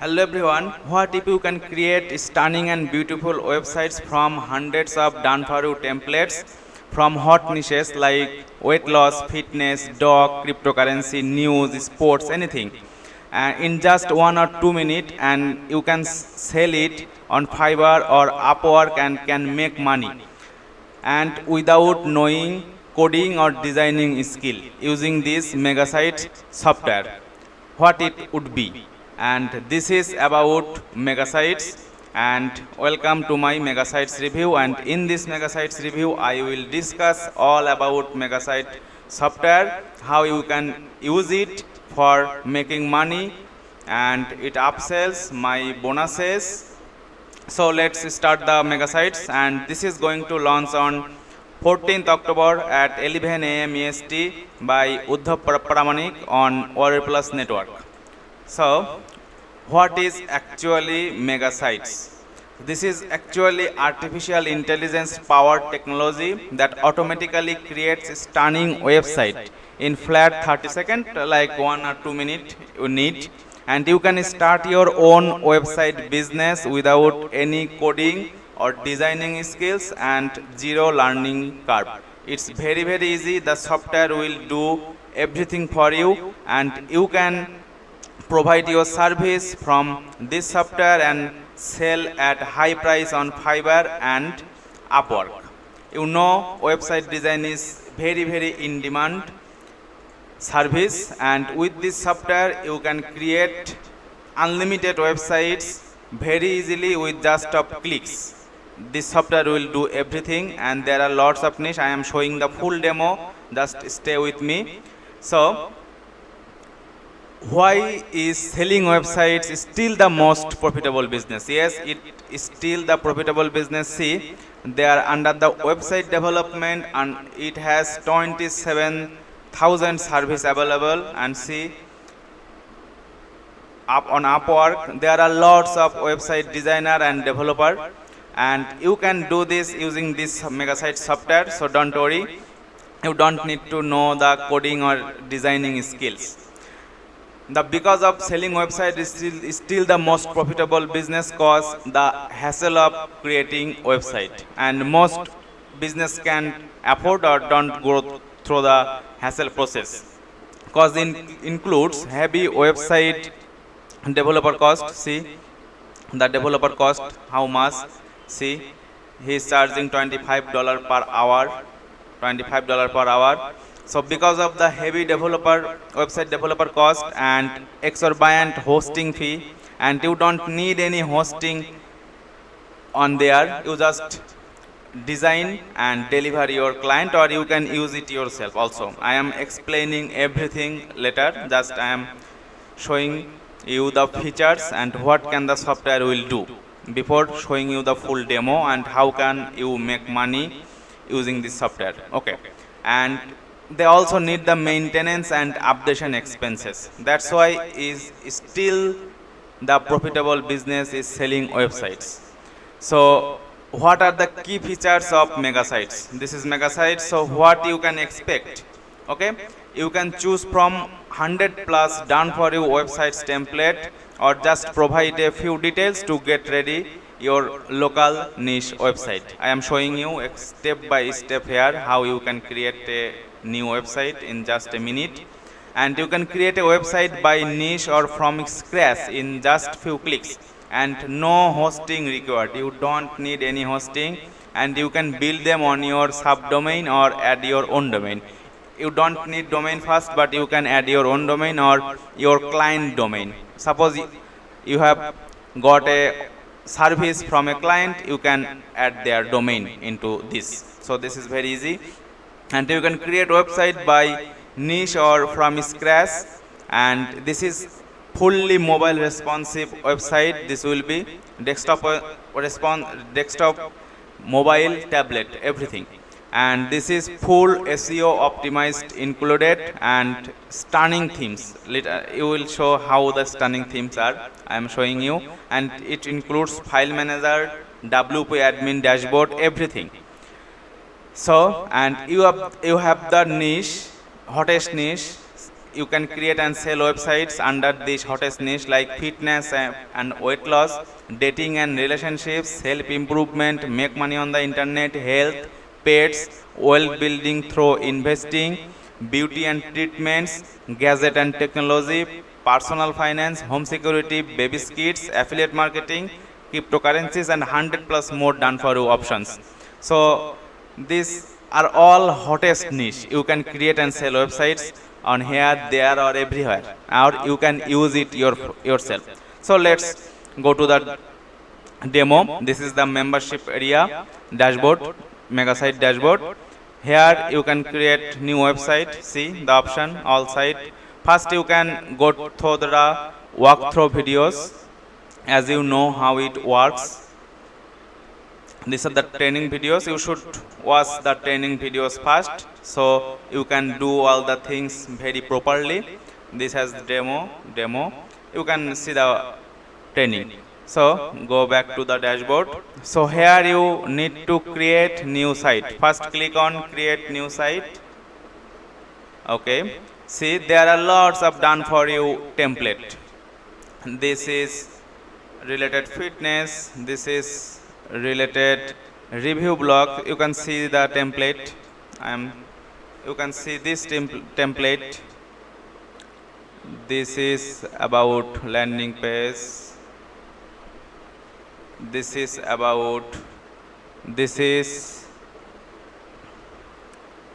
Hello everyone. What if you can create stunning and beautiful websites from hundreds of done for you templates from hot niches like weight loss, fitness, dog, cryptocurrency, news, sports, anything. And in just 1 or 2 minutes, and you can sell it on Fiverr or Upwork and can make money. And without knowing coding or designing skill using this Megasites software, what it would be. And this is about Megasites, and welcome to my Megasites review. And in this Megasites review I will discuss all about Megasite software, how you can use it for making money, and it upsells my bonuses. So let's start the Megasites, and this is going to launch on 14th October at 11 a.m. EST by Uddhav Pramanik on Warrior Plus network. So what is actually Megasites? This is actually artificial intelligence powered technology that automatically creates a stunning website in flat 30 seconds, like 1 or 2 minutes you need. And you can start your own website business without any coding or designing skills and zero learning curve. It's very easy. The software will do everything for you, and you can provide your service from this software and sell at high price on Fiverr and Upwork. You know, website design is very in demand service, and with this software you can create unlimited websites very easily with just of clicks. This software will do everything, and there are lots of niche. I am showing the full demo, just stay with me. So why is selling websites still the most profitable business? Yes, it is still the profitable business. See, they are under the website development, and it has 27,000 service available. And see, up on Upwork there are lots of website designer and developer, and you can do this using this Megasite software. So don't worry, you don't need to know the coding or designing skills. Because of selling website is still the most profitable business, cause the hassle of creating website, and most business can afford or don't go through the hassle process, cause it includes heavy website developer cost. See the developer cost how much. See, he is charging $25 per hour, $25 per hour. So because of the heavy website developer cost and exorbitant hosting fee, and you don't need any hosting on there, you just design and deliver your client, or you can use it yourself also. I am explaining everything later, just I am showing you the features and what can the software will do before showing you the full demo and how can you make money using this software. Okay, and they also need the maintenance and updation expenses. That's why is still the profitable business is selling websites. So what are the key features of Megasites? This is Megasites. So what you can expect? Okay, you can choose from 100 plus done for you websites template, or just provide a few details to get ready your local niche website. I am showing you step by step here how you can create a new website in just a minute, and you can create a website by niche or from scratch in just few clicks, and no hosting required. You don't need any hosting, and you can build them on your subdomain or add your own domain. You don't need domain first, but you can add your own domain or your client domain. Suppose you have got a service from a client, you can add their domain into this. So this is very easy, and you can create website by niche or from scratch, and this is fully mobile responsive website. This will be desktop desktop, mobile, tablet, everything. And this is full SEO optimized included, and stunning themes. You will show how the stunning themes are. I am showing you, and it includes file manager, WP admin dashboard, everything. So, and you have the niche, hottest niche you can create and sell websites under this hottest niche like fitness and weight loss, dating and relationships, self improvement, make money on the internet, health, pets, wealth building through investing, beauty and treatments, gadget and technology, personal finance, home security, baby kits, affiliate marketing, cryptocurrencies, and 100 plus more done for you options. So these are all hottest niche. You can create and sell websites on here, there, or everywhere, or you can use it yourself. So let's go to the demo. This is the membership area dashboard, mega site dashboard. Here you can create new website. See the option all site. First you can go through the walkthrough videos, as you know how it works. These are the training videos. You should watch the training videos first, so you can do all the things very properly. This has demo. You can see the training. So go back to the dashboard. So here you need to create new site. First click on create new site. Okay. See, there are lots of done for you template. This is related fitness. This is related review blog. You can see the template. You can see this template. This is about landing page. This is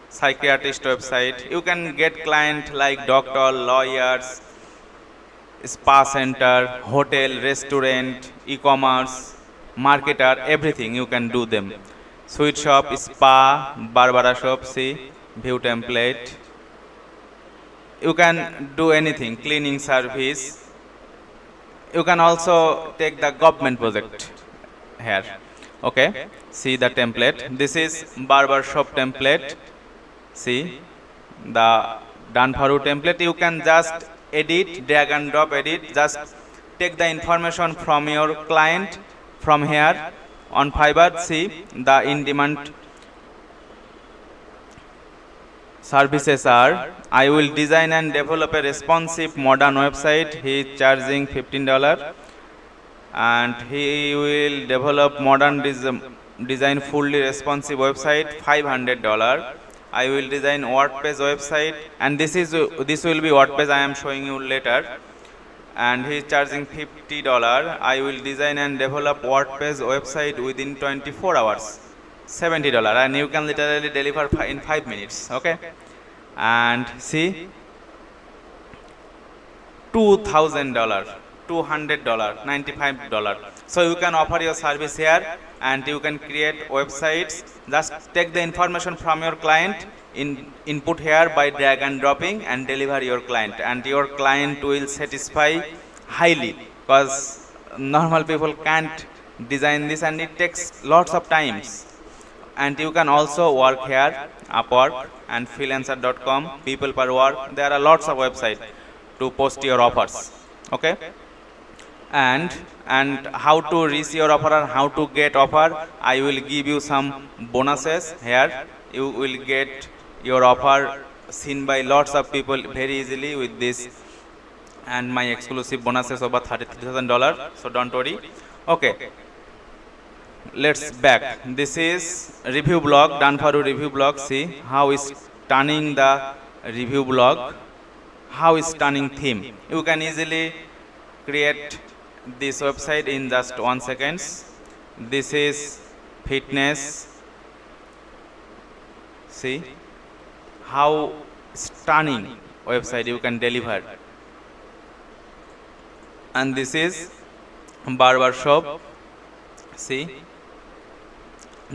psychiatrist website. You can get client like doctor, lawyers, spa center, hotel, restaurant, e-commerce, marketer, everything you can do them. Sweet shop, spa, Barbara shop, see, view template. You can do anything, cleaning service. You can also take the government project here. Okay, see the template. This is barber shop template. See the done for you template. You can just edit, drag and drop, edit. Just take the information from your client from here on Fiverr. See the in demand services are: I will design and develop a responsive modern website. He is charging $15, and he will develop modern design fully responsive website, $500. I will design WordPress website, and this will be WordPress. I am showing you later. And he is charging $50. I will design and develop WordPress website within 24 hours. $70, and you can literally deliver in 5 minutes. Okay, and see, $2,000, $200, $95. So you can offer your service here, and you can create websites. Just take the information from your client, input here by drag and dropping, and deliver your client, and your client will satisfy highly, because normal people can't design this, and it takes lots of times. And you can also work here, Upwork and freelancer.com, people per work. There are lots of websites to post your offers. Okay, and how to reach your offer and how to get offer, I will give you some bonuses here. You will get your offer seen by lots of people very easily with this, and my exclusive bonuses over $33,000. So don't worry. Okay, let's back. This is review blog, done for you review blog. See how is stunning the review blog, how is stunning theme. You can easily create this website in just 1 second. This is fitness. See how stunning website you can deliver. And this is barber shop. See,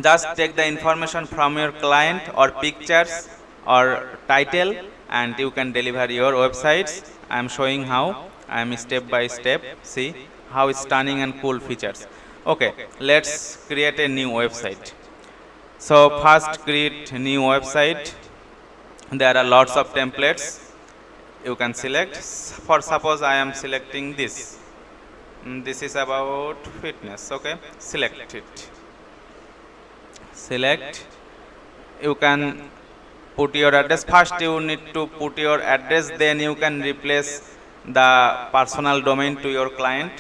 just take the information from your client or pictures or title, and you can deliver your websites. I am showing how. I am step by step. See how stunning and cool features. Okay, let's create a new website. So first create a new website. There are lots of templates you can select. For suppose I am selecting this. This is about fitness. Okay, select it. Select. You can put your address. First you need to put your address, then you can replace the personal domain to your client.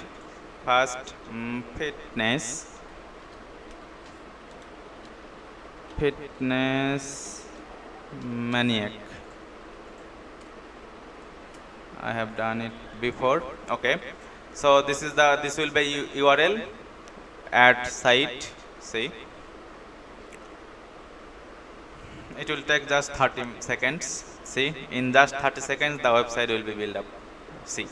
First fitness maniac. I have done it before. Okay, so this will be URL at site. See, it will take just 30 seconds. See, in just 30 seconds the website will be built up. See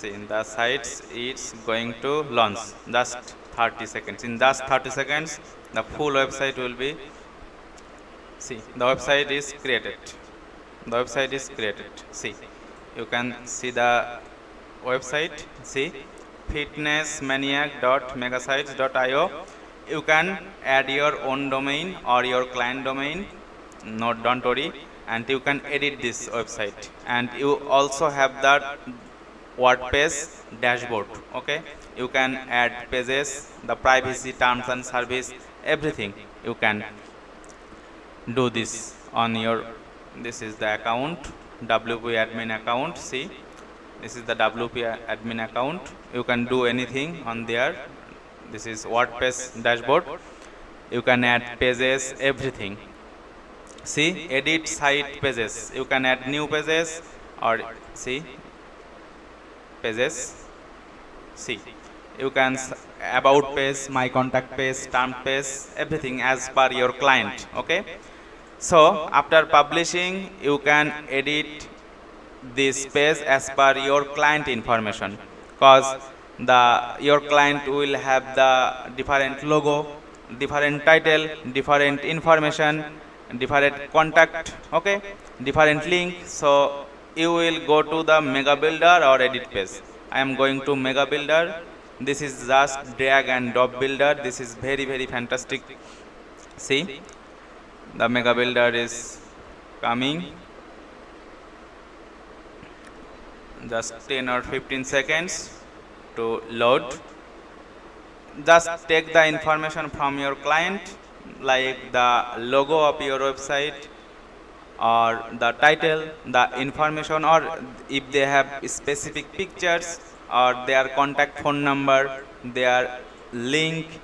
in the sites it's going to launch. Just 30 seconds. In just 30 seconds the full website will be. See, the website is created. See, you can see the website. See, fitnessmaniac.megasites.io. You can add your own domain or your client domain. No, don't worry, and you can edit this website. And you also have that WordPress dashboard. Okay, you can add pages, the privacy, terms and service, everything you can do this on your. This is the account, WP admin account. See, this is the WP admin account. You can do anything on there. This is WordPress dashboard. You can add pages, everything. See, edit site pages. You can add new pages or see pages. See, you can about page, my contact page, term page, everything as per your client. Okay, so after publishing you can edit this page as per your client information, because your client will have the different logo, different title, different information, different contact, okay, different link. So you will go to the Mega Builder or edit page. I am going to Mega Builder. This is just drag and drop builder. This is very fantastic. See, the Mega Builder is coming. Just 10 or 15 seconds to load. Just take the information from your client, like the logo of your website or the title, the information, or if they have specific pictures or their contact phone number, their link,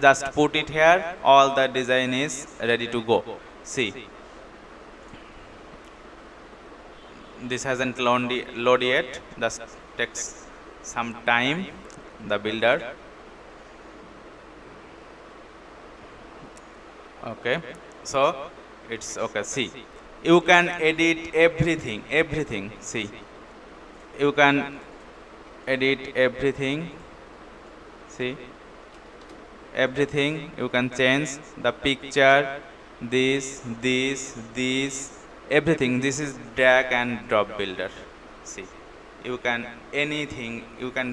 just put it here. All the design is ready to go. See, this hasn't load yet. Just takes some time, the builder. Okay, so it's okay. See, you can edit everything. See, you can edit everything. See, everything you can change, the picture, this, everything. This is drag and drop builder. See, you can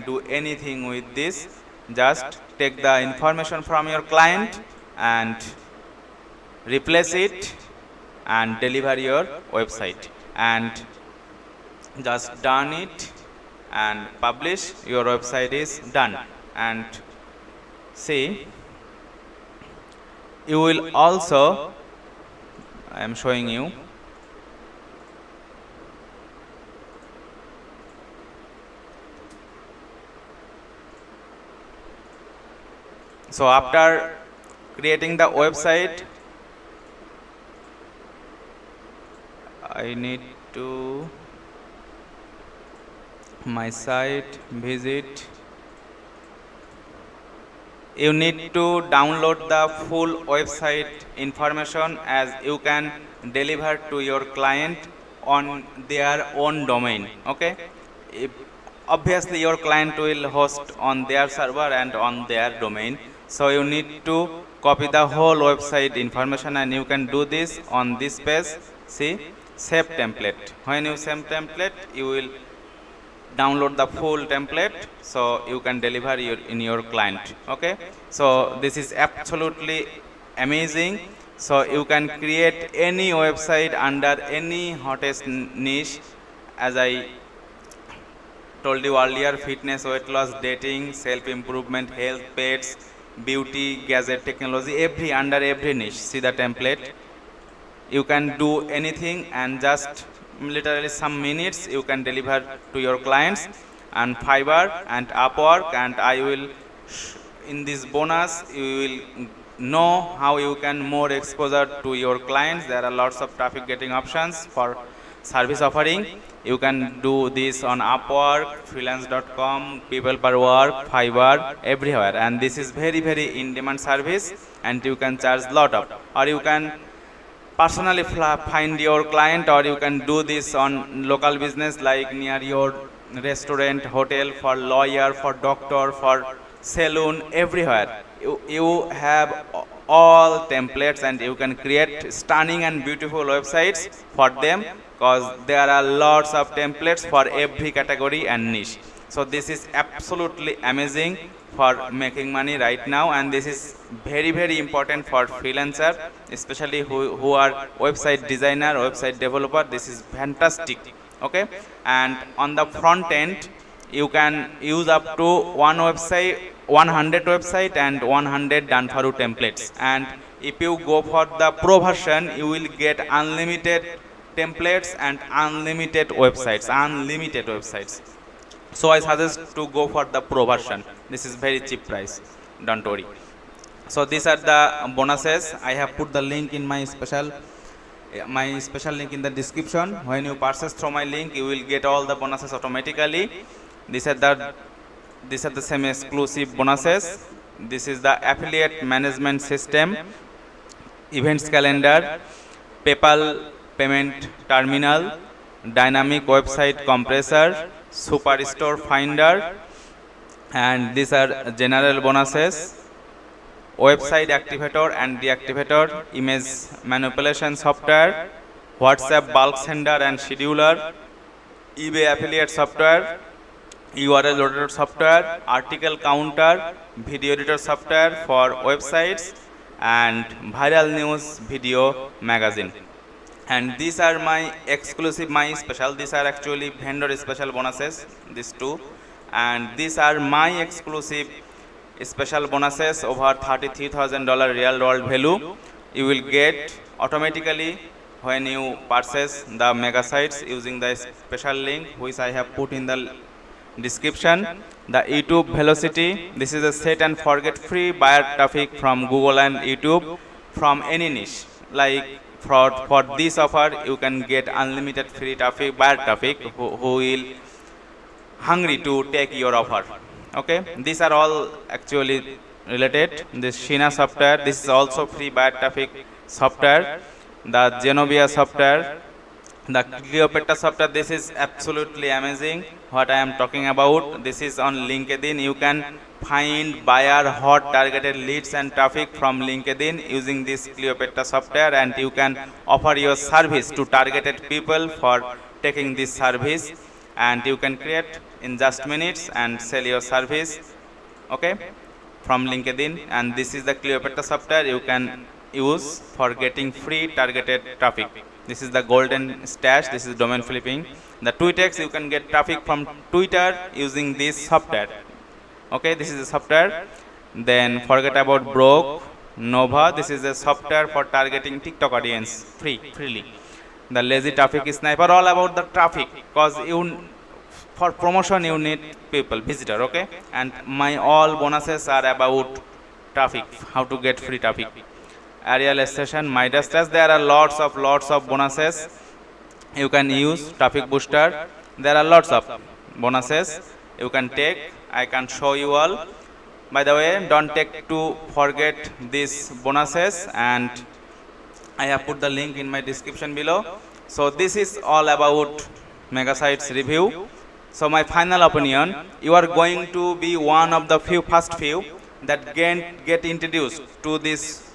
do anything with this. Just take the information from your client and replace it and deliver your website, and just done it and publish. Your website is done. And see, you will also, I am showing you, so after creating the website, I need to my site, visit. You need to download the full website information, as you can deliver to your client on their own domain. Okay, obviously your client will host on their server and on their domain, so you need to copy the whole website information, and you can do this on this page. See, save template. When you save template, you will download the full template, so you can deliver in your client. Okay, so this is absolutely amazing. So you can create any website under any hottest niche. As I told you earlier, fitness, weight loss, dating, self improvement, health, pets, beauty, gadget, technology, under every niche. See the template. You can do anything and just literally some minutes you can deliver to your clients. And Fiverr and Upwork, and I will in this bonus you will know how you can more exposure to your clients. There are lots of traffic getting options for service offering. You can do this on Upwork, freelance.com, people per work, Fiverr, everywhere, and this is very in demand service, and you can charge lot of, or you can personally find your client, or you can do this on local business like near your restaurant, hotel, for lawyer, for doctor, for saloon, everywhere. You have all templates, and you can create stunning and beautiful websites for them, because there are lots of templates for every category and niche. So this is absolutely amazing for making money right now, and this is very important for freelancer, especially who are website designer, website developer. This is fantastic. Okay, and on the front end you can use up to 100 website and 100 Done-for-you templates, and if you go for the pro version you will get unlimited templates and unlimited websites. So I suggest to go for the pro version. This is very cheap price, don't worry. So these are the bonuses. I have put the link in my special link in the description. When you purchase through my link you will get all the bonuses automatically. These are the same exclusive bonuses. This is the affiliate management system, events calendar, PayPal payment terminal, dynamic website compressor, superstore finder, and these are general bonuses, website activator and deactivator, image manipulation software, WhatsApp bulk sender and scheduler, eBay affiliate software, URL loader software, article counter, video editor software for websites, and viral news video magazine. And these are my exclusive, my special. These are actually vendor special bonuses, these two, and these are my exclusive special bonuses over $33,000 real world value. You will get automatically when you purchase the mega sites using the special link which I have put in the description. The YouTube velocity, this is a set and forget free buyer traffic from Google and YouTube from any niche. Like for this offer you can get unlimited free traffic, buyer traffic who will hungry to take your offer. Okay, these are all actually related. This Sheena software, this is also free buyer traffic software. The Genovia software, the Cleopatra software, this is absolutely amazing what I am talking about. This is on LinkedIn. You can find buyer hot targeted leads and traffic from LinkedIn using this Cleopatra software, and you can offer your service to targeted people for taking this service, and you can create in just minutes and sell your service, okay, from LinkedIn. And this is the Cleopatra software you can use for getting free targeted traffic. This is the golden stash. This is domain flipping. The Twitex, you can get traffic from Twitter using this software. Okay, this is the software. Then forget about Broke, Nova. This is a software for targeting TikTok audience freely. The Lazy Traffic Sniper, all about the traffic, because for promotion you need people, visitor. Okay, and my all bonuses are about traffic, how to get free traffic. Aerial station, Midas Dash, there are lots of bonuses you can use. Traffic booster, there are lots of bonuses you can take. I can show you all. By the way, don't take to forget these bonuses, and I have put the link in my description below. So this is all about mega sites review. So my final opinion, you are going to be one of the first few that get introduced to this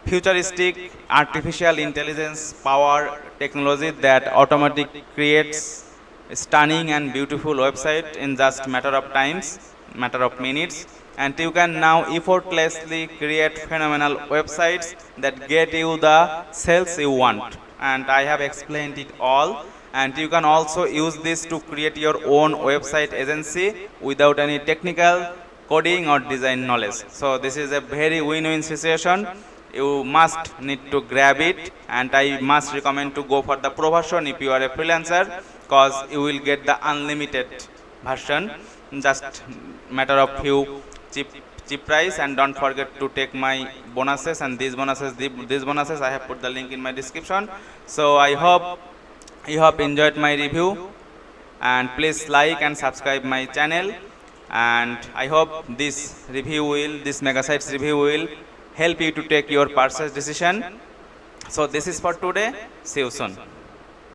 futuristic artificial intelligence power technology that automatically creates a stunning and beautiful website in just matter of minutes, and you can now effortlessly create phenomenal websites that get you the sales you want. And I have explained it all, and you can also use this to create your own website agency without any technical coding or design knowledge. So this is a very win-win situation you must need to grab it, and I must recommend to go for the pro version if you are a freelancer, cause you will get the unlimited version, just matter of few cheap price. And don't forget to take my bonuses, and these bonuses I have put the link in my description. So I hope you have enjoyed my review, and please like and subscribe my channel, and I hope this mega sites review will help you to take your purchase decision. So this is for today. See you soon.